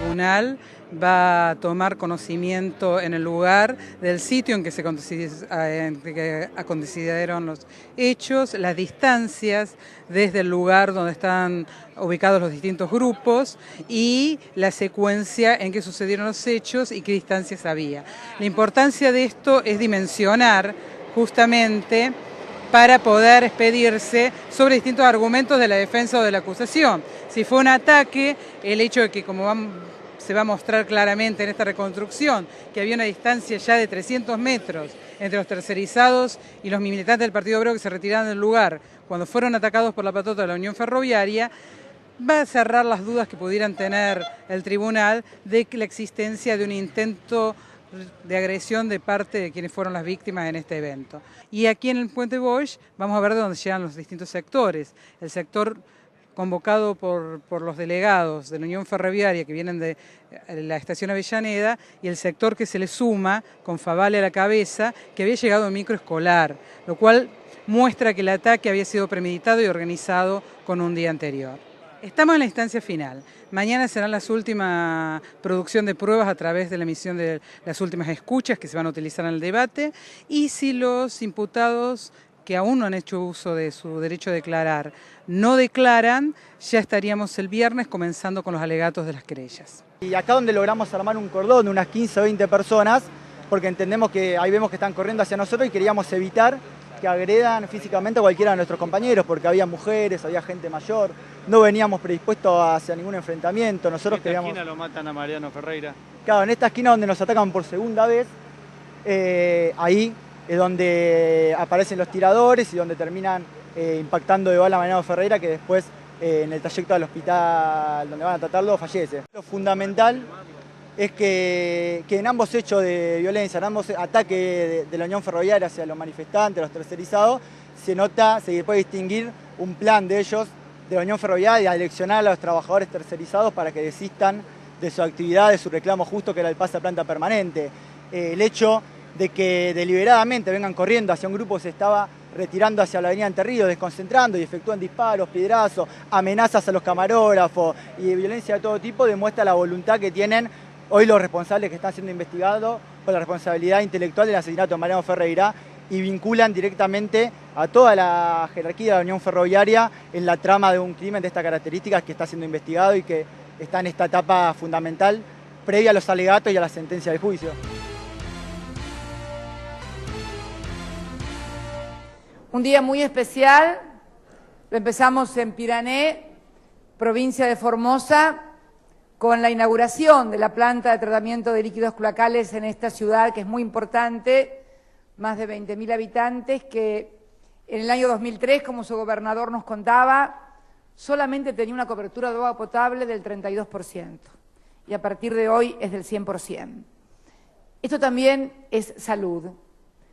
tribunal va a tomar conocimiento en el lugar del sitio en que se acontecieron los hechos, las distancias desde el lugar donde están ubicados los distintos grupos y la secuencia en que sucedieron los hechos y qué distancias había. La importancia de esto es dimensionar justamente para poder expedirse sobre distintos argumentos de la defensa o de la acusación. Si fue un ataque, el hecho de que, como se va a mostrar claramente en esta reconstrucción, que había una distancia ya de 300 metros entre los tercerizados y los militantes del Partido Obrero que se retiraron del lugar cuando fueron atacados por la patota de la Unión Ferroviaria, va a cerrar las dudas que pudieran tener el tribunal de que la existencia de un intento de agresión de parte de quienes fueron las víctimas en este evento. Y aquí en el Puente Boix vamos a ver de dónde llegan los distintos sectores. El sector convocado por los delegados de la Unión Ferroviaria que vienen de la estación Avellaneda y el sector que se le suma, con Favale a la cabeza, que había llegado en microescolar, lo cual muestra que el ataque había sido premeditado y organizado con un día anterior. Estamos en la instancia final. Mañana serán las últimas producción de pruebas a través de la emisión de las últimas escuchas que se van a utilizar en el debate y si los imputados que aún no han hecho uso de su derecho a declarar no declaran, ya estaríamos el viernes comenzando con los alegatos de las querellas. Y acá donde logramos armar un cordón de unas 15 o 20 personas, porque entendemos que ahí vemos que están corriendo hacia nosotros y queríamos evitar que agredan físicamente a cualquiera de nuestros compañeros, porque había mujeres, había gente mayor, no veníamos predispuestos hacia ningún enfrentamiento. Nosotros ¿En esta queríamos... esquina lo matan a Mariano Ferreira? Claro, en esta esquina donde nos atacan por segunda vez, ahí es donde aparecen los tiradores y donde terminan impactando de bala a Mariano Ferreira, que después en el trayecto al hospital donde van a tratarlo fallece. Lo fundamental es que en ambos hechos de violencia, en ambos ataques de la Unión Ferroviaria hacia los manifestantes, los tercerizados, se puede distinguir un plan de ellos, de la Unión Ferroviaria, de aleccionar a los trabajadores tercerizados para que desistan de su actividad, de su reclamo justo, que era el pase a planta permanente. El hecho de que deliberadamente vengan corriendo hacia un grupo que se estaba retirando hacia la avenida Entre Ríos, desconcentrando y efectúan disparos, piedrazos, amenazas a los camarógrafos y violencia de todo tipo, demuestra la voluntad que tienen hoy los responsables que están siendo investigados por la responsabilidad intelectual del asesinato de Mariano Ferreira y vinculan directamente a toda la jerarquía de la Unión Ferroviaria en la trama de un crimen de estas características que está siendo investigado y que está en esta etapa fundamental previa a los alegatos y a la sentencia del juicio. Un día muy especial, lo empezamos en Pirané, provincia de Formosa, con la inauguración de la planta de tratamiento de líquidos cloacales en esta ciudad que es muy importante, más de 20.000 habitantes, que en el año 2003, como su gobernador nos contaba, solamente tenía una cobertura de agua potable del 32% y a partir de hoy es del 100%. Esto también es salud.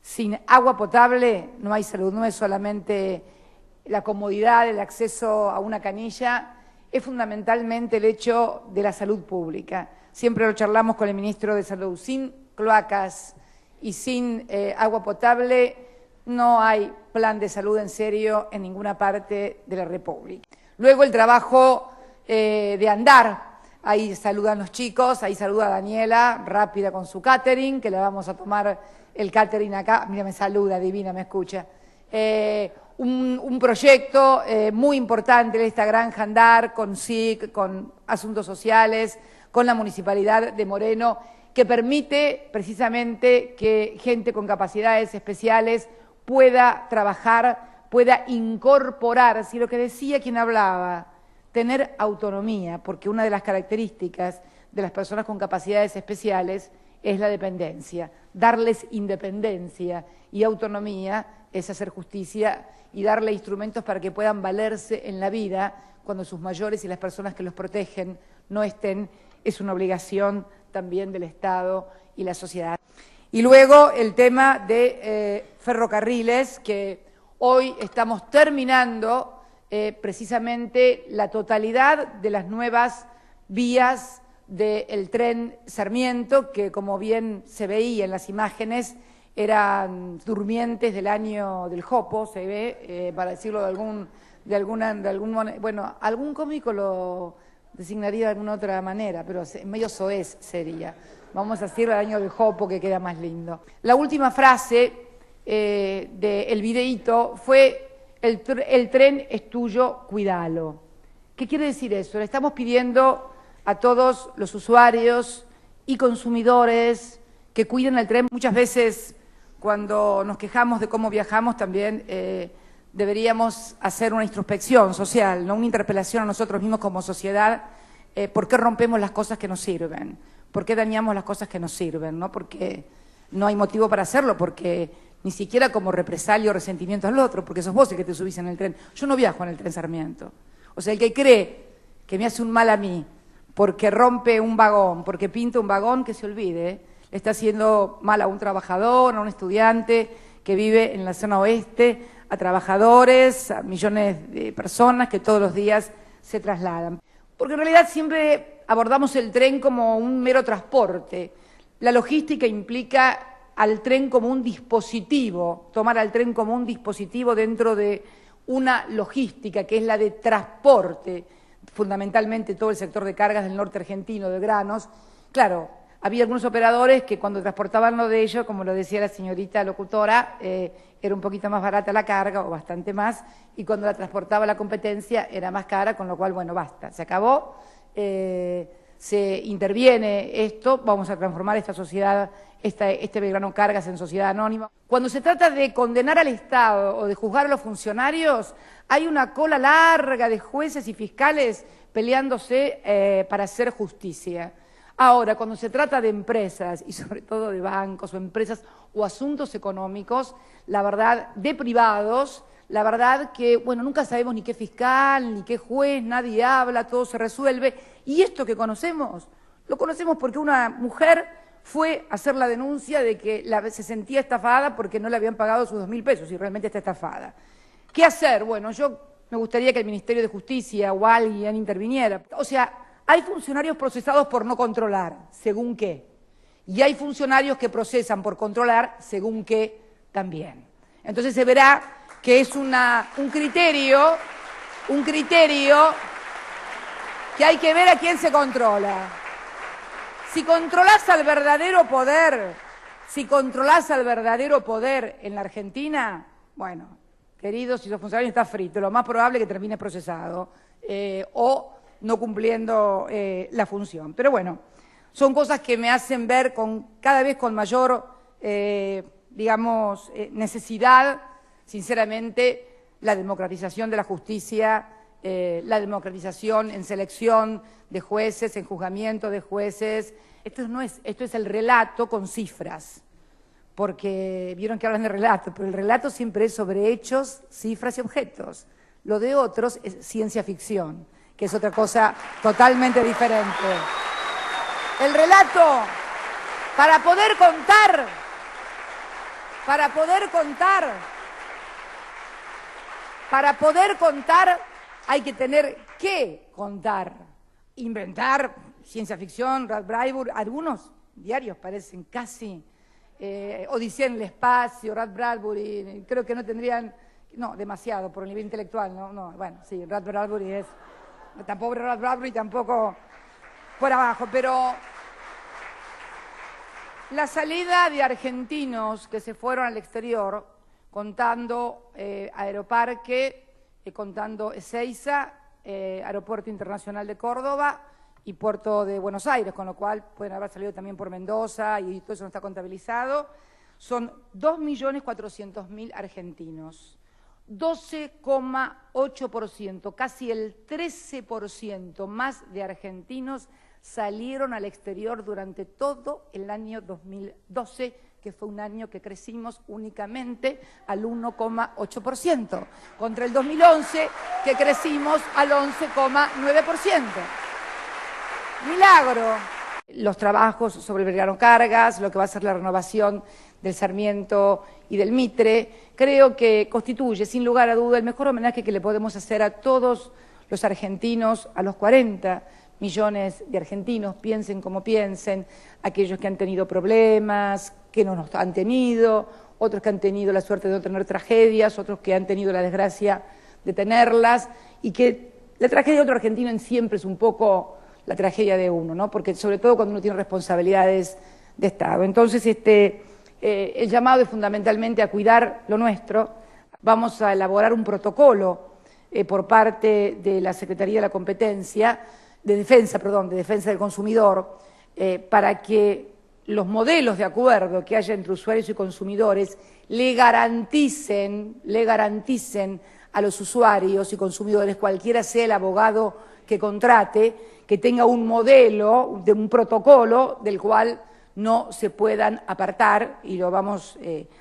Sin agua potable no hay salud, no es solamente la comodidad, el acceso a una canilla, es fundamentalmente el hecho de la salud pública. Siempre lo charlamos con el ministro de Salud. Sin cloacas y sin agua potable no hay plan de salud en serio en ninguna parte de la República. Luego el trabajo de andar. Ahí saludan los chicos, ahí saluda Daniela, rápida con su catering, que le vamos a tomar el catering acá. Mira, me saluda, divina, me escucha. Un proyecto muy importante de esta granja Andar, con SIC, con Asuntos Sociales, con la Municipalidad de Moreno, que permite precisamente que gente con capacidades especiales pueda trabajar, pueda incorporarse, y lo que decía quien hablaba, tener autonomía, porque una de las características de las personas con capacidades especiales es la dependencia. Darles independencia y autonomía es hacer justicia y darle instrumentos para que puedan valerse en la vida cuando sus mayores y las personas que los protegen no estén. Es una obligación también del Estado y la sociedad. Y luego el tema de ferrocarriles, que hoy estamos terminando precisamente la totalidad de las nuevas vías del tren Sarmiento, que como bien se veía en las imágenes, eran durmientes del año del Jopo, se ve, para decirlo bueno, algún cómico lo designaría de alguna otra manera, pero medio soez sería. Vamos a decirlo al año del Jopo, que queda más lindo. La última frase del videíto fue: el tren es tuyo, cuídalo. ¿Qué quiere decir eso? Le estamos pidiendo a todos los usuarios y consumidores que cuiden el tren. Muchas veces, cuando nos quejamos de cómo viajamos, también deberíamos hacer una introspección social, ¿no? Una interpelación a nosotros mismos como sociedad. ¿Por qué rompemos las cosas que nos sirven? ¿Por qué dañamos las cosas que nos sirven? ¿No? Porque no hay motivo para hacerlo, porque ni siquiera como represalia o resentimiento al otro, porque sos vos el que te subís en el tren. Yo no viajo en el tren Sarmiento. O sea, el que cree que me hace un mal a mí porque rompe un vagón, porque pinta un vagón, que se olvide, le está haciendo mal a un trabajador, a un estudiante que vive en la zona oeste, a trabajadores, a millones de personas que todos los días se trasladan. Porque en realidad siempre abordamos el tren como un mero transporte. La logística implica al tren como un dispositivo, tomar al tren como un dispositivo dentro de una logística que es la de transporte, fundamentalmente todo el sector de cargas del norte argentino, de granos. Claro, había algunos operadores que cuando transportaban lo de ellos, como lo decía la señorita locutora, era un poquito más barata la carga, o bastante más, y cuando la transportaba la competencia era más cara, con lo cual, bueno, basta, se acabó, se interviene esto, vamos a transformar esta sociedad, este Belgrano Cargas en sociedad anónima. Cuando se trata de condenar al Estado o de juzgar a los funcionarios, hay una cola larga de jueces y fiscales peleándose para hacer justicia. Ahora, cuando se trata de empresas, y sobre todo de bancos o empresas o asuntos económicos, la verdad, de privados, la verdad que, bueno, nunca sabemos ni qué fiscal, ni qué juez, nadie habla, todo se resuelve. Y esto que conocemos, lo conocemos porque una mujer fue a hacer la denuncia de que se sentía estafada porque no le habían pagado sus 2.000 pesos y realmente está estafada. ¿Qué hacer? Bueno, yo me gustaría que el Ministerio de Justicia o alguien interviniera. O sea, hay funcionarios procesados por no controlar, según qué. Y hay funcionarios que procesan por controlar, según qué también. Entonces se verá que es un criterio que hay que ver a quién se controla. Si controlás al verdadero poder en la Argentina, bueno, queridos, si sos funcionario está frito, lo más probable es que termine procesado o no cumpliendo la función. Pero bueno, son cosas que me hacen ver cada vez con mayor, necesidad, sinceramente, la democratización de la justicia, la democratización en selección de jueces, en juzgamiento de jueces. Esto es el relato con cifras, porque vieron que hablan de relato, pero el relato siempre es sobre hechos, cifras y objetos. Lo de otros es ciencia ficción, que es otra cosa totalmente diferente. El relato, para poder contar, hay que tener que contar, inventar ciencia ficción, Rat Bradbury, algunos diarios parecen casi Odisea en el espacio, Rat Bradbury, creo que no tendrían, no, demasiado por el nivel intelectual, no, bueno, sí, Rat Bradbury es, tampoco Rat Bradbury, tampoco por abajo, pero la salida de argentinos que se fueron al exterior, contando Aeroparque, contando Ezeiza, Aeropuerto Internacional de Córdoba y Puerto de Buenos Aires, con lo cual pueden haber salido también por Mendoza y todo eso no está contabilizado, son 2.400.000 argentinos, 12,8%, casi el 13% más de argentinos salieron al exterior durante todo el año 2012, que fue un año que crecimos únicamente al 1,8%, contra el 2011, que crecimos al 11,9%. Milagro. Los trabajos sobre el Belgrano Cargas, lo que va a ser la renovación del Sarmiento y del Mitre, creo que constituye, sin lugar a duda, el mejor homenaje que le podemos hacer a todos los argentinos, a los 40 millones de argentinos, piensen como piensen, aquellos que han tenido problemas, que no nos han tenido, otros que han tenido la suerte de no tener tragedias, otros que han tenido la desgracia de tenerlas y que la tragedia de otro argentino siempre es un poco la tragedia de uno, ¿no? Porque sobre todo cuando uno tiene responsabilidades de Estado. Entonces, el llamado es fundamentalmente a cuidar lo nuestro. Vamos a elaborar un protocolo por parte de la Secretaría de la Competencia, de Defensa del Consumidor, para que los modelos de acuerdo que haya entre usuarios y consumidores le garanticen a los usuarios y consumidores, cualquiera sea el abogado que contrate, que tenga un modelo, un protocolo del cual no se puedan apartar, y lo vamos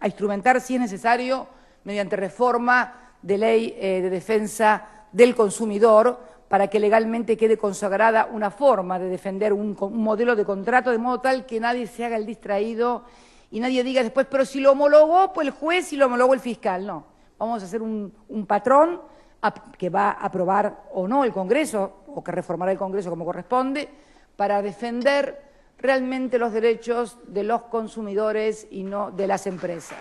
a instrumentar si es necesario mediante reforma de ley de defensa del consumidor, para que legalmente quede consagrada una forma de defender un modelo de contrato, de modo tal que nadie se haga el distraído y nadie diga después, pero si lo homologó pues el juez y lo homologó el fiscal. No, vamos a hacer un patrón que va a aprobar o no el Congreso, o que reformará el Congreso como corresponde, para defender realmente los derechos de los consumidores y no de las empresas.